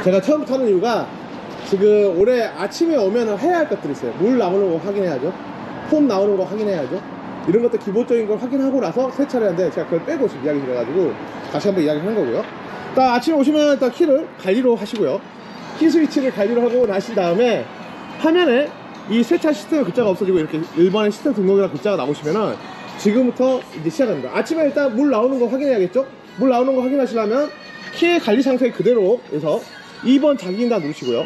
제가 처음부터 하는 이유가 지금 올해 아침에 오면 해야 할 것들이 있어요. 물 나오는 거 확인해야죠. 폼 나오는 거 확인해야죠. 이런 것들 기본적인 걸 확인하고 나서 세차를 하는데 제가 그걸 빼고 지금 이야기 드려가지고 다시 한번 이야기 하는 거고요. 일단 아침에 오시면 일단 키를 관리로 하시고요. 키 스위치를 관리로 하고 나신 다음에 화면에 이 세차 시스템 글자가 없어지고 이렇게 1번의 시스템 등록이라는 글자가 나오시면은 지금부터 이제 시작합니다. 아침에 일단 물 나오는 거 확인해야겠죠? 물 나오는 거 확인하시려면 키의 관리 상태 그대로 해서 2번 자기인단 누르시고요.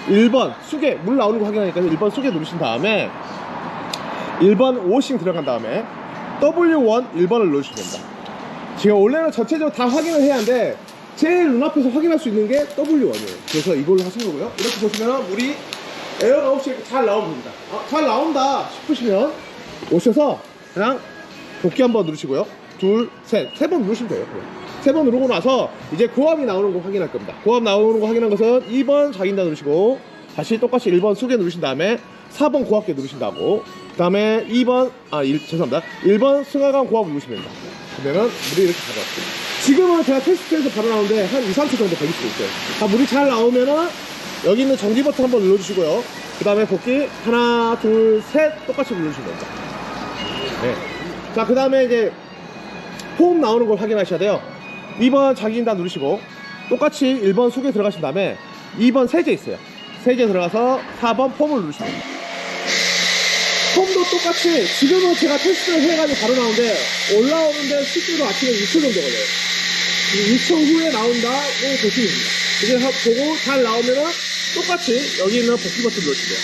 1번 수계, 물 나오는 거 확인하니까 1번 수계 누르신 다음에 1번 오싱 들어간 다음에 W1 1번을 누르시면 됩니다. 지금 원래는 전체적으로 다 확인을 해야 하는데 제일 눈앞에서 확인할 수 있는 게 W1이에요. 그래서 이걸로 하신 거고요. 이렇게 보시면 물이 에어가 없이 이렇게 잘 나오면 됩니다. 잘 나온다 싶으시면 오셔서 그냥 복귀 한번 누르시고요. 둘, 셋, 세 번 누르시면 돼요. 세 번 누르고 나서 이제 고압이 나오는 거 확인할 겁니다. 고압 나오는 거 확인한 것은 2번 자기인단 누르시고 다시 똑같이 1번 수계 누르신 다음에 4번 고압계 누르신다고, 그 다음에 2번 죄송합니다, 1번 승하강 고압 누르시면 됩니다. 그러면은 물이 이렇게 가져왔습니다. 지금은 제가 테스트해서 바로 나오는데 한 2~3초 정도 걸릴 수 있어요. 물이 잘 나오면은 여기 있는 정지 버튼 한번 눌러주시고요. 그 다음에 복귀 하나 둘 셋 똑같이 누르시면 됩니다. 네. 자, 그 다음에 이제 폼 나오는 걸 확인하셔야 돼요. 2번 자기인단 누르시고 똑같이 1번 속에 들어가신 다음에 2번 세제 있어요. 세제 들어가서 4번 폼을 누르시면 됩니다. 폼도 똑같이 지금은 제가 테스트를 해가지고 바로 나오는데 올라오는데 실제로 아침에 6초 정도 걸려요. 6초 후에 나온다고 보시면 됩니다. 이제 보고 잘 나오면은 똑같이 여기 있는 복귀 버튼 누르시고요.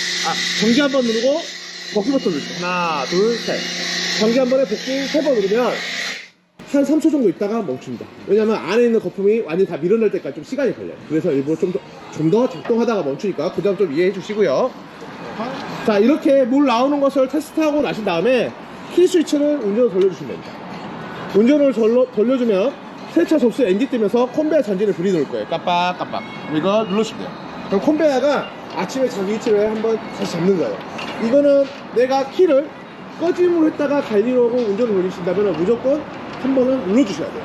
정지 한번 누르고 복귀 버튼 누르시고 하나 둘 셋, 정지 한 번에 복귀 3번 누르면 한 3초 정도 있다가 멈춥니다. 왜냐면 안에 있는 거품이 완전히 다 밀어낼 때까지 좀 시간이 걸려요. 그래서 일부러 좀 더 작동하다가 멈추니까 그 점 좀 이해해 주시고요. 자, 이렇게 물 나오는 것을 테스트하고 나신 다음에 키 스위치를 운전을 돌려주시면 됩니다. 운전을 돌려주면 세차 접수 엔진 뜨면서 콘베어 전진에 불이 들어올 거예요. 깜빡깜빡. 이거 누르시면 돼요. 그럼 콘베어가 아침에 자기 위치를 한번 다시 잡는 거예요. 이거는 내가 키를 꺼짐을 했다가 관리로 하고 운전을 돌리신다면 무조건 한 번은 눌러주셔야 돼요.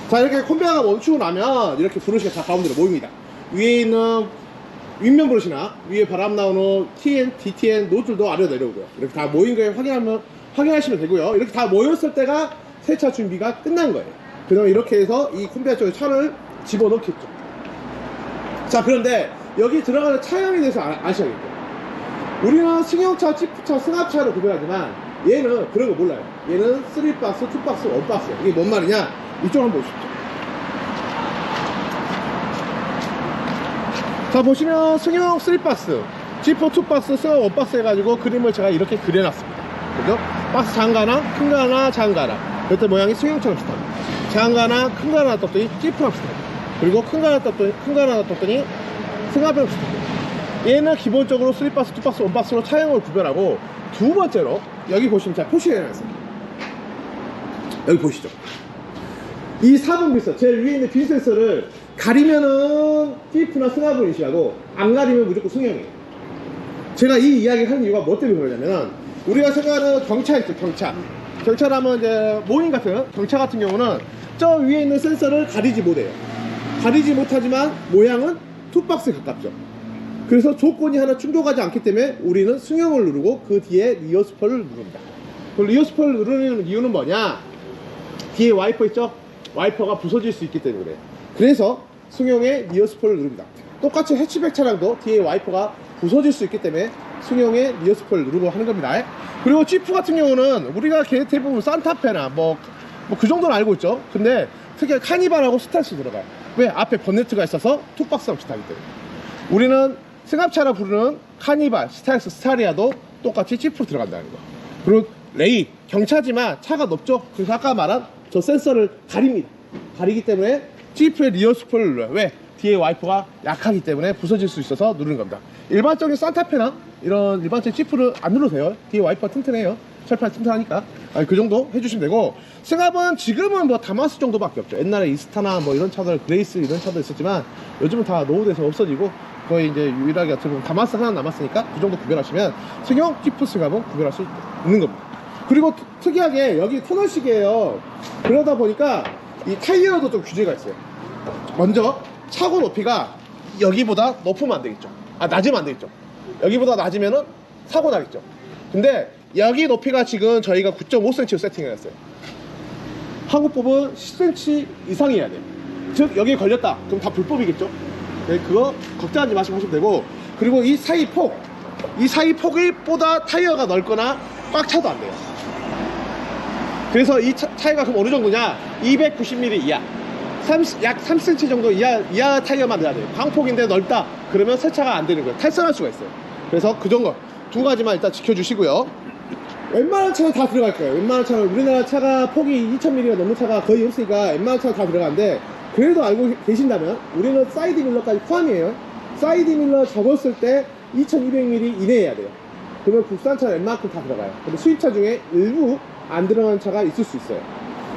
자, 이렇게 콘베어가 멈추고 나면 이렇게 브러쉬가 다 가운데로 모입니다. 위에 있는 윗면 브러쉬나 위에 바람 나오는 TN, DTN 노즐도 아래로 내려오고요. 이렇게 다 모인 걸 확인하시면 되고요. 이렇게 다 모였을 때가 세차 준비가 끝난 거예요. 그럼 이렇게 해서 이 콘베어 쪽에 차를 집어넣겠죠. 자, 그런데 여기 들어가는 차량에 대해서 아셔야겠죠. 우리는 승용차, 지프차, 승합차로 구별하지만 얘는 그런 거 몰라요. 얘는 3박스, 2박스, 1박스. 이게 뭔 말이냐? 이쪽 한번 보십시오. 자, 보시면 승용 3박스, 지프 2박스, 승용 1박스 해가지고 그림을 제가 이렇게 그려놨습니다. 그죠? 박스 작은 거 하나, 큰 거 하나, 작은 거 하나. 그때 모양이 승용처럼 비슷합니다. 작은 거 하나, 큰 거 하나 떴더니 지프랑 비슷합니다. 그리고 큰 거 하나 떴더니 승합이랑 비슷합니다. 얘는 기본적으로 3박스, 2박스, 1박스로 차량을 구별하고, 두 번째로 여기 보시면 제가 표시해놨습니다. 여기 보시죠. 이 4번 빗선, 제일 위에 있는 빈 센서를 가리면은 TF나 승합을 인식하고 안 가리면 무조건 승용이에요. 제가 이 이야기를 하는 이유가 뭐 때문에 그러냐면, 우리가 생각하는 경차 있죠. 경차라면 이제 모임 같은 경차 같은 경우는 저 위에 있는 센서를 가리지 못해요. 가리지 못하지만 모양은 투박스에 가깝죠. 그래서 조건이 하나 충족하지 않기 때문에 우리는 승용을 누르고 그 뒤에 리어스폴을 누릅니다. 그 리어스폴을 누르는 이유는 뭐냐? 뒤에 와이퍼 있죠? 와이퍼가 부서질 수 있기 때문에 그래요. 그래서 승용의 리어스폴을 누릅니다. 똑같이 해치백 차량도 뒤에 와이퍼가 부서질 수 있기 때문에 승용의 리어스폴을 누르고 하는 겁니다. 그리고 지프 같은 경우는 우리가 대부분 산타페나 뭐 그 정도는 알고 있죠. 근데 특히 카니발하고 스타렉스 들어가요. 왜? 앞에 번네트가 있어서 투박스랑 비슷하기 때문에. 우리는 승합차라 부르는 카니발, 스타렉스, 스타리아도 똑같이 지프로 들어간다는 거. 그리고 레이, 경차지만 차가 높죠. 그래서 아까 말한 저 센서를 가립니다. 가리기 때문에 지프의 리어스폴을 눌러요. 왜? 뒤에 와이퍼가 약하기 때문에 부서질 수 있어서 누르는 겁니다. 일반적인 산타페나 이런 일반적인 지프를 안 눌러도 돼요. 뒤에 와이퍼가 튼튼해요. 철판 튼튼하니까. 그 정도 해주시면 되고, 승합은 지금은 뭐 다마스 정도밖에 없죠. 옛날에 이스타나 뭐 이런 차들, 그레이스 이런 차들 있었지만 요즘은 다 노후돼서 없어지고 거의 이제 유일하게 어떻게 보면 다마스 하나 남았으니까 그 정도 구별하시면 승용 지프 승합은 구별할 수 있는 겁니다. 그리고 특이하게 여기 터널식이에요. 그러다 보니까 이 타이어도 좀 규제가 있어요. 먼저 차고 높이가 여기보다 높으면 안 되겠죠. 낮으면 안 되겠죠. 여기보다 낮으면은 사고 나겠죠. 근데 여기 높이가 지금 저희가 9.5cm로 세팅해놨어요. 한국법은 10cm 이상이어야 돼요. 즉 여기에 걸렸다 그럼 다 불법이겠죠. 네, 그거 걱정하지 마시고 하시면 되고, 그리고 이 사이 폭이 보다 타이어가 넓거나 꽉 차도 안 돼요. 그래서 이 타이어가 그럼 어느 정도냐, 290mm 이하, 약 3cm 정도 이하 타이어만 넣어야 돼요. 광폭인데 넓다 그러면 세차가 안 되는 거예요. 탈선할 수가 있어요. 그래서 그 정도 두 가지만 일단 지켜주시고요. 웬만한 차는 다 들어갈 거예요. 웬만한 차는, 우리나라 차가 폭이 2000mm가 넘는 차가 거의 없으니까 웬만한 차는 다 들어가는데, 그래도 알고 계신다면 우리는 사이드 밀러까지 포함이에요. 사이드 밀러 접었을 때 2200mm 이내여야 돼요. 그러면 국산차는 웬만큼 다 들어가요. 근데 수입차 중에 일부 안 들어가는 차가 있을 수 있어요.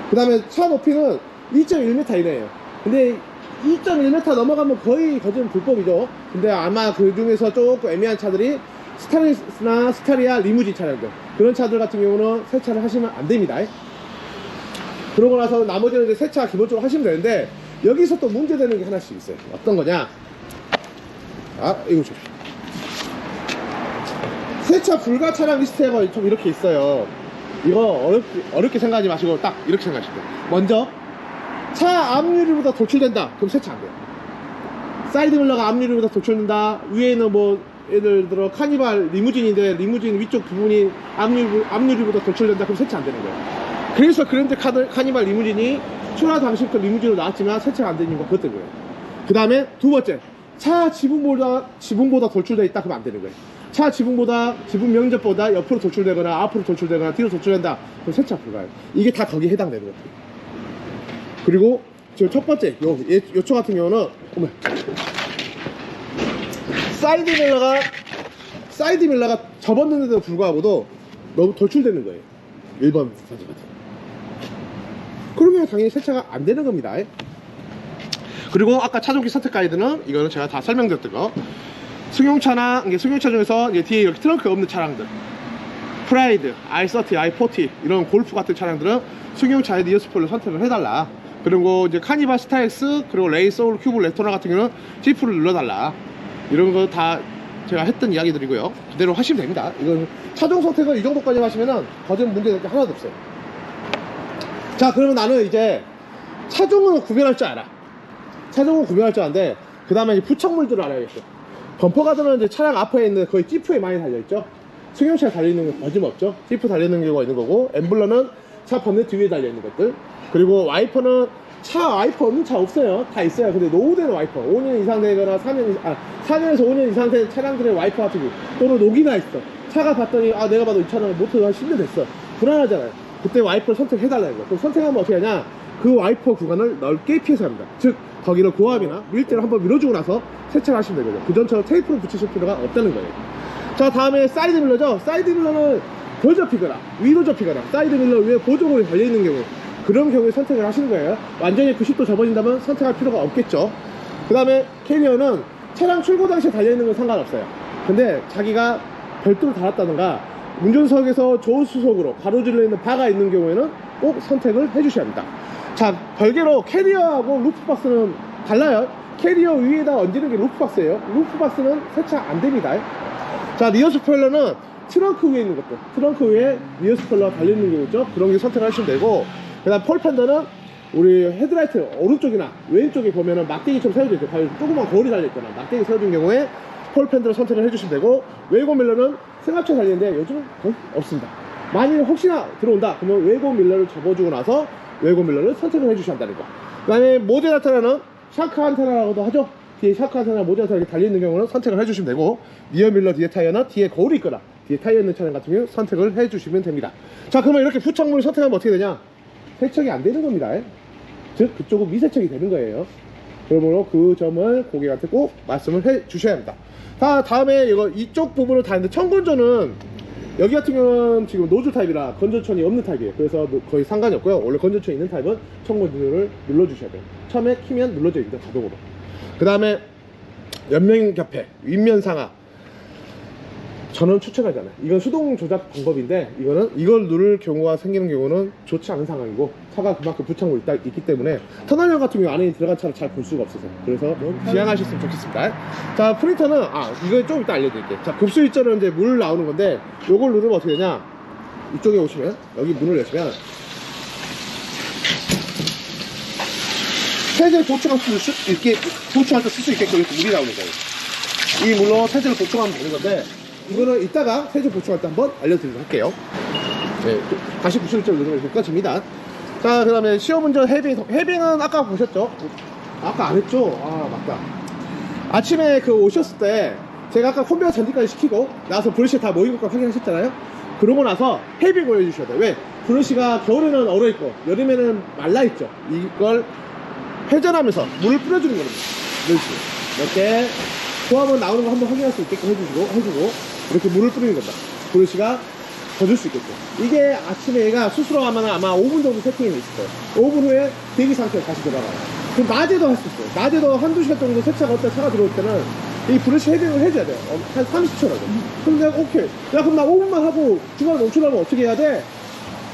그 다음에 차 높이는 2.1m 이내예요. 근데 2.1m 넘어가면 거의 거진 불법이죠. 근데 아마 그 중에서 조금 애매한 차들이 스타리스나 스타리아 리무진 차량들, 그런 차들 같은 경우는 세차를 하시면 안 됩니다. 그러고 나서 나머지는 이제 세차 기본적으로 하시면 되는데, 여기서 또 문제되는 게 하나씩 있어요. 어떤 거냐, 이거 좀 세차 불가 차량 리스트가 좀 이렇게 있어요. 이거 어렵게 생각하지 마시고 딱 이렇게 생각하시면 돼요. 먼저 차 앞유리보다 돌출된다 그럼 세차 안 돼요. 사이드 밀러가 앞유리보다 돌출된다, 위에는 뭐 예를 들어 카니발 리무진인데 리무진 위쪽 부분이 앞유리보다 돌출된다 그럼 세차 안 되는 거예요. 그래서 그랜드 카니발 리무진이 출하 당시부터 리무진으로 나왔지만 세차가 안 되는 거 그것 때문에. 그 다음에 두 번째, 차 지붕보다 돌출되어 있다 그러면 안 되는 거예요. 차 지붕 면적보다 옆으로 돌출되거나 앞으로 돌출되거나 뒤로 돌출된다 그럼 세차 불가요. 이게 다 거기에 해당되는 거예요. 그리고 지금 첫 번째 요초 같은 경우는 사이드 밀러가 접었는데도 불구하고도 너무 돌출되는 거예요. 일반 사진 같은 거. 그러면 당연히 세차가 안 되는 겁니다. 그리고 아까 차종기 선택 가이드는 이거는 제가 다 설명드렸던 거, 승용차 중에서 이제 뒤에 이렇게 트렁크 없는 차량들, 프라이드, i30, i40 이런 골프 같은 차량들은 승용차에 리어 스포일러 선택을 해달라. 그리고 이제 카니발 스타엑스, 그리고 레이 소울 큐브 레토나 같은 경우는 G프를 눌러달라. 이런 거 다 제가 했던 이야기들이고요. 그대로 하시면 됩니다. 이건 차종 선택을 이 정도까지 하시면은 거진 문제될 게 하나도 없어요. 자, 그러면 나는 이제 차종은 구별할 줄 알아. 차종은 구별할 줄 아는데, 그 다음에 이제 부착물들을 알아야겠어. 범퍼가드는 이제 차량 앞에 있는 거의 지프에 많이 달려있죠. 승용차에 달려있는 건 거짓없죠. 지프 달려있는 경우가 있는 거고, 엠블러는 차 번넷 뒤에 달려있는 것들, 그리고 와이퍼는 차 와이퍼 없는 차 없어요. 다 있어요. 근데 노후되는 와이퍼, 5년 이상 되거나 4년에서 5년 이상 된 차량들의 와이퍼 같은 경우, 또는 녹이 나 있어. 차가 봤더니 내가 봐도 이 차는 모터가 10년 됐어. 불안하잖아요. 그때 와이퍼를 선택해달라는 거야. 그럼 선택하면 어떻게 하냐, 그 와이퍼 구간을 넓게 피해서 합니다. 즉 거기를 고압이나 밀대로 한번 밀어주고 나서 세차를 하시면 되거든요. 그전처럼 테이프를 붙이실 필요가 없다는 거예요. 자, 다음에 사이드 밀러죠. 사이드 밀러는 덜 접히거나 위로 접히거나 사이드 밀러 위에 보조물이 달려있는 경우, 그런 경우에 선택을 하시는 거예요. 완전히 90도 접어진다면 선택할 필요가 없겠죠. 그 다음에 캐리어는 차량 출고 당시에 달려있는 건 상관없어요. 근데 자기가 별도로 달았다던가 운전석에서 조수석으로 가로질러 있는 바가 있는 경우에는 꼭 선택을 해주셔야 합니다. 자, 별개로 캐리어하고 루프박스는 달라요. 캐리어 위에다 얹는 게 루프박스예요. 루프박스는 세차 안 됩니다. 자, 리어 스포일러는 트렁크 위에 있는 것들, 트렁크 위에 리어 스포일러가 달려있는 경우 있죠. 그런 게 선택을 하시면 되고, 그 다음 폴팬더는 우리 헤드라이트 오른쪽이나 왼쪽에 보면은 막대기처럼 세워져 있죠. 조그만 거울이 달려있거나 막대기 세워진 경우에 폴팬더를 선택을 해주시면 되고, 웨고 밀러는 승합차 달리는데 요즘은 거의 없습니다. 만일 혹시나 들어온다 그러면 웨고 밀러를 접어주고 나서 웨고 밀러를 선택을 해주셔야 한다는 거. 그 다음에 모듈 안테나는 샤크 안테나라고도 하죠. 뒤에 샤크 안테나, 모듈 안테나 이렇게 달려있는 경우는 선택을 해주시면 되고, 리어 밀러 뒤에 타이어나 뒤에 거울이 있거나 뒤에 타이어 있는 차량 같은 경우 선택을 해주시면 됩니다. 자, 그러면 이렇게 부착물을 선택하면 어떻게 되냐, 세척이 안 되는 겁니다. 즉 그쪽은 미세척이 되는 거예요. 그러므로 그 점을 고객한테 꼭 말씀을 해 주셔야 합니다. 다음에 이쪽 부분을 다 했는데, 청건조는 여기 같은 경우는 지금 노즐 타입이라 건조천이 없는 타입이에요. 그래서 거의 상관이 없고요. 원래 건조천이 있는 타입은 청건조를 눌러주셔야 돼요. 처음에 키면 눌러져 있죠, 자동으로. 그 다음에 옆면 겹해, 윗면 상하, 저는 추천하지 않아요. 이건 수동 조작 방법인데 이거는 이걸 누를 경우가 생기는 경우는 좋지 않은 상황이고 차가 그만큼 부착물이 있기 때문에 터널형 같은 경우 안에 들어간 차를 잘 볼 수가 없어서 그래서 지양하셨으면 좋겠습니다. 자, 프린터는 이거 좀 이따 알려드릴게요. 자, 급수 일절은 이제 물 나오는 건데 요걸 누르면 어떻게 되냐, 이쪽에 오시면 여기 문을 여시면 세제를 보충할 수 있게, 보충할 때 쓸 수 있게끔 이렇게 물이 나오는 거예요. 이 물로 세제를 보충하면 되는 건데 이거는 이따가 세제 보충할 때 한번 알려드리도록 할게요. 네, 다시 91점 누르면 이렇게 꺼집니다. 자, 그 다음에 시험운전 헤빙은 아까 보셨죠? 아까 안 했죠? 아, 맞다. 아침에 그 오셨을 때 제가 아까 콤비어 잔디까지 시키고 나서 브러쉬 다 모인 것까지 확인하셨잖아요? 그러고 나서 헤빙 올려주셔야 돼요. 왜? 브러쉬가 겨울에는 얼어있고 여름에는 말라있죠. 이걸 회전하면서 물을 뿌려주는 겁니다. 이렇게 조합은 나오는 거 한번 확인할 수 있게끔 해주고 이렇게 물을 뿌리는 겁니다. 브러쉬가 젖을 수 있겠죠. 이게 아침에 얘가 스스로 하면 아마 5분 정도 세팅이 돼 있을 거예요. 5분 후에 대기 상태로 다시 돌아가요. 그럼 낮에도 할 수 있어요. 낮에도 한두 시간 정도 세차가 어떤 차가 들어올 때는 이 브러쉬 헤딩을 해줘야 돼요. 한 30초라도. 그럼 내가 오케이. 야, 그럼 나 5분만 하고 중간에 멈추려면 어떻게 해야 돼?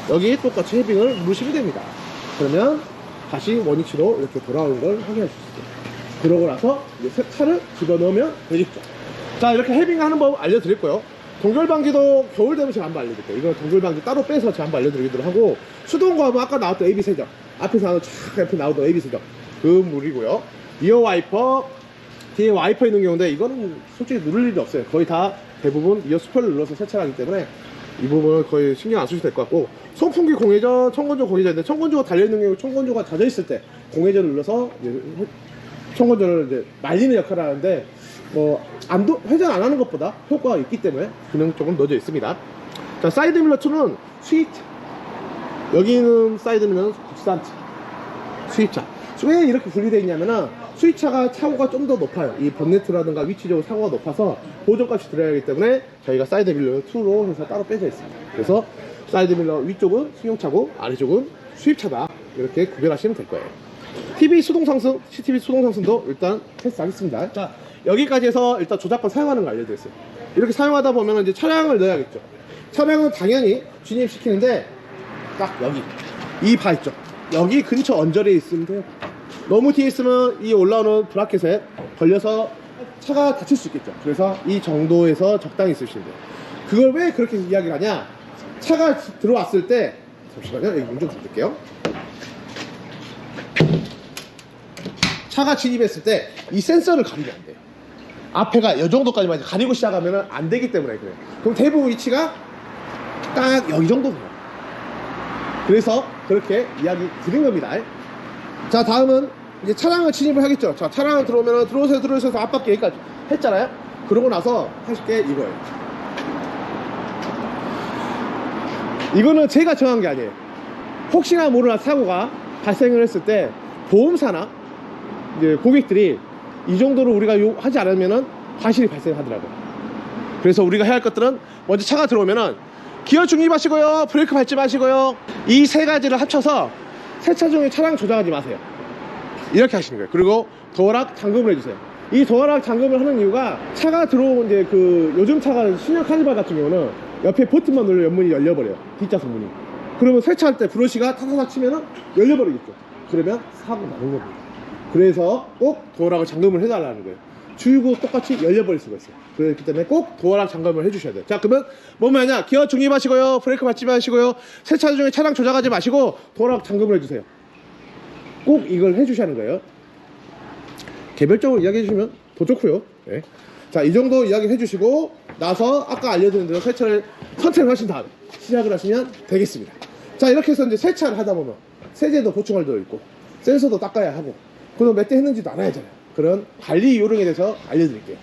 여기 똑같이 헤딩을 누르시면 됩니다. 그러면 다시 원위치로 이렇게 돌아오는 걸 확인할 수 있어요. 그러고 나서 이제 차를 집어넣으면 되겠죠. 자, 이렇게 헤빙하는 법 알려드렸고요. 동결방지도 겨울 되면 제가 한번 알려드릴게요. 이거 동결방지 따로 빼서 제가 한번 알려드리도록 하고, 수동거 하면 아까 나왔던 AB 세정, 앞에서 나오는 촥 옆에 나오던 AB 세정, 그 물이고요. 이어 와이퍼, 뒤에 와이퍼 있는 경우인데 이거는 솔직히 누를 일이 없어요. 거의 다 대부분 이어 스펠을 눌러서 세차를 하기 때문에 이 부분은 거의 신경 안 쓰셔도 될 것 같고, 선풍기 공회전, 청건조 공회전인데 청건조가 달려있는 경우 청건조가 젖어 있을 때 공회전을 눌러서 청건조를 이제 말리는 역할을 하는데 회전 안 하는 것보다 효과가 있기 때문에 기능 조금 넣어져 있습니다. 자, 사이드 밀러 2는 스위차. 여기는 사이드 밀러는 국산차, 수입차. 왜 이렇게 분리되어 있냐면은 수입차가 사고가 좀 더 높아요. 이 번네트라든가 위치적으로 사고가 높아서 보존값이 들어야 하기 때문에 저희가 사이드 밀러 2로 해서 따로 빼져 있습니다. 그래서 사이드 밀러 위쪽은 승용차고 아래쪽은 수입차다, 이렇게 구별하시면 될 거예요. TV 수동 상승, CCTV 수동 상승도 일단 테스트하겠습니다. 자, 여기까지 해서 일단 조작권 사용하는 거 알려드렸어요. 이렇게 사용하다 보면 이제 차량을 넣어야겠죠. 차량은 당연히 진입시키는데 딱 여기 이 바 있죠. 여기 근처 언저리에 있으면 돼요. 너무 뒤에 있으면 이 올라오는 브라켓에 걸려서 차가 다칠 수 있겠죠. 그래서 이 정도에서 적당히 있으시면 돼요. 그걸 왜 그렇게 이야기를 하냐, 차가 들어왔을 때, 잠시만요, 여기 문 좀 닫을게요. 차가 진입했을 때 이 센서를 가리면 안 돼요. 앞에가 이 정도까지만 가리고 시작하면 안 되기 때문에 그래요. 그럼 대부분 위치가 딱 여기 정도예요. 그래서 그렇게 이야기 드린 겁니다. 자, 다음은 이제 차량을 진입을 하겠죠. 자, 차량을 들어오면 들어오세요 앞바퀴 여기까지 했잖아요. 그러고 나서 하실 게 이거예요. 이거는 제가 정한 게 아니에요. 혹시나 모르는 사고가 발생을 했을 때 보험사나 이제 고객들이 이 정도로 우리가 하지 않으면은 과실이 발생하더라고요. 그래서 우리가 해야 할 것들은 먼저 차가 들어오면은 기어 중립하시고요, 브레이크 밟지 마시고요, 이 세 가지를 합쳐서 세차 중에 차량 조작하지 마세요. 이렇게 하시는 거예요. 그리고 도어락 잠금을 해주세요. 이 도어락 잠금을 하는 이유가 차가 들어온 이제 요즘 차가 신형 카니발 같은 경우는 옆에 버튼만 눌러 옆문이 열려버려요. 뒷좌석 문이. 그러면 세차할 때 브러쉬가 타사삭 치면은 열려버리겠죠. 그러면 사고 나는 겁니다. 그래서 꼭 도어락을 잠금을 해달라는 거예요. 주유구 똑같이 열려버릴 수가 있어요. 그렇기 때문에 꼭 도어락 잠금을 해주셔야 돼요. 자, 그러면 뭐면 하냐, 기어 중립하시고요, 브레이크 밟지 마시고요, 세차 중에 차량 조작하지 마시고 도어락 잠금을 해주세요. 꼭 이걸 해주셔야 하는 거예요. 개별적으로 이야기해 주시면 더 좋고요. 네. 자, 이 정도 이야기 해주시고 나서 아까 알려드린 대로 세차를 선택을 하신 다음에 시작을 하시면 되겠습니다. 자, 이렇게 해서 이제 세차를 하다 보면 세제도 보충할 도 있고 센서도 닦아야 하고 그럼 몇 대 했는지도 알아야 하잖아요. 그런 관리 요령에 대해서 알려드릴게요.